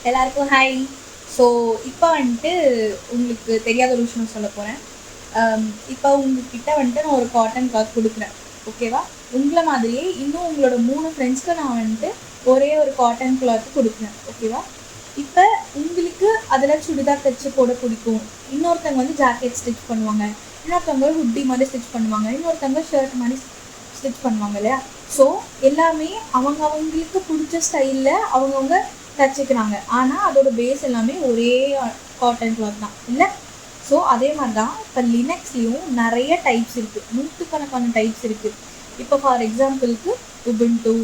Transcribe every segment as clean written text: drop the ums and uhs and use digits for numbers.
எல்லாருக்கும் hi. So இப்போ வந்துட்டு உங்களுக்கு தெரியாத ஒரு விஷயம் சொல்ல போகிறேன். இப்போ உங்ககிட்ட வந்துட்டு நான் ஒரு காட்டன் கிளாத் கொடுக்குறேன், ஓகேவா? உங்களை மாதிரியே இன்னும் உங்களோட 3 ஃப்ரெண்ட்ஸ்க்கு நான் வந்துட்டு ஒரே ஒரு காட்டன் கிளாத் கொடுக்குறேன், ஓகேவா? இப்போ உங்களுக்கு அதில் சுடிதார் தைச்சு போட பிடிக்கும். இன்னொருத்தவங்க வந்து ஜாக்கெட் ஸ்டிச் பண்ணுவாங்க, இன்னொருத்தவங்க ஹுட்டி மாதிரி ஸ்டிச் பண்ணுவாங்க, இன்னொருத்தவங்க ஷர்ட் மாதிரி ஸ்டிச் பண்ணுவாங்க இல்லையா? ஸோ எல்லாமே அவங்களுக்கு பிடிச்ச ஸ்டைலில் அவங்கவுங்க தச்சுக்கிறாங்க. ஆனால் அதோட பேஸ் எல்லாமே ஒரே காட்டன் கிளாத் தான் இல்லை? ஸோ அதே மாதிரி தான் இப்போ லினக்ஸ்லேயும் நிறைய டைப்ஸ் இருக்குது, நூற்றுக்கணக்கான டைப்ஸ் இருக்குது. இப்போ ஃபார் எக்ஸாம்பிளுக்கு உபுண்டு,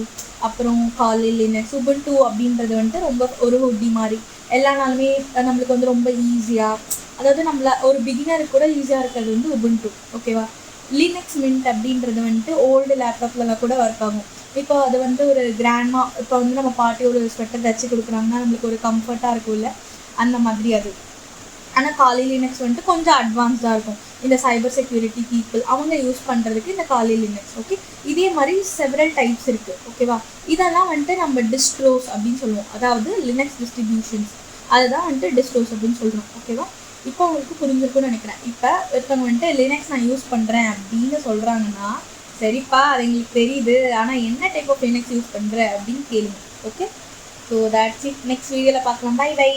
அப்புறம் காலி லினக்ஸ். உபுண்டு அப்படின்றது வந்துட்டு ரொம்ப ஒரு ஹுட்டி மாதிரி எல்லா நாளுமே நம்மளுக்கு வந்து ரொம்ப ஈஸியாக, அதாவது நம்மள ஒரு பிகினருக்கு கூட ஈஸியாக இருக்கிறது வந்து உபுண்டு, ஓகேவா? லினக்ஸ் மின்ட் அப்படின்றது வந்துட்டு ஓல்டு லேப்டாப்லலாம் கூட ஒர்க் ஆகும். இப்போ அது வந்து ஒரு கிராண்ட்மா, இப்போ வந்து நம்ம பாட்டி ஒரு ஸ்வெட்டர் தச்சு கொடுக்குறாங்கன்னா நம்மளுக்கு ஒரு கம்ஃபர்ட்டாக இருக்கும்ல, அந்த மாதிரி அது. ஆனால் காலி லினக்ஸ் வந்துட்டு கொஞ்சம் அட்வான்ஸ்டாக இருக்கும். இந்த சைபர் செக்யூரிட்டி பீப்புள் அவங்க யூஸ் பண்ணுறதுக்கு இந்த காலி லினக்ஸ், ஓகே? இதே மாதிரி செவரல் டைப்ஸ் இருக்குது, ஓகேவா? இதெல்லாம் வந்துட்டு நம்ம டிஸ்ட்ரோஸ் அப்படின்னு சொல்லுவோம், அதாவது லினக்ஸ் டிஸ்ட்ரிபியூஷன்ஸ். அதுதான் வந்துட்டு டிஸ்ட்ரோஸ் அப்படின்னு சொல்கிறோம், ஓகேவா? இப்போ உங்களுக்கு புரிஞ்சிருக்குன்னு நினைக்கிறேன். இப்போ ஒருத்தவங்க வந்துட்டு லினக்ஸ் நான் யூஸ் பண்ணுறேன் அப்படின்னு சொல்கிறாங்கன்னா, சரிப்பா அது எங்களுக்கு தெரியுது, ஆனால் என்ன டைப் ஆஃப் லினக்ஸ் யூஸ் பண்ணுற அப்படின்னு கேளுங்க, okay? So that's it. Next வீடியோவில் பார்க்கலாம். Bye by.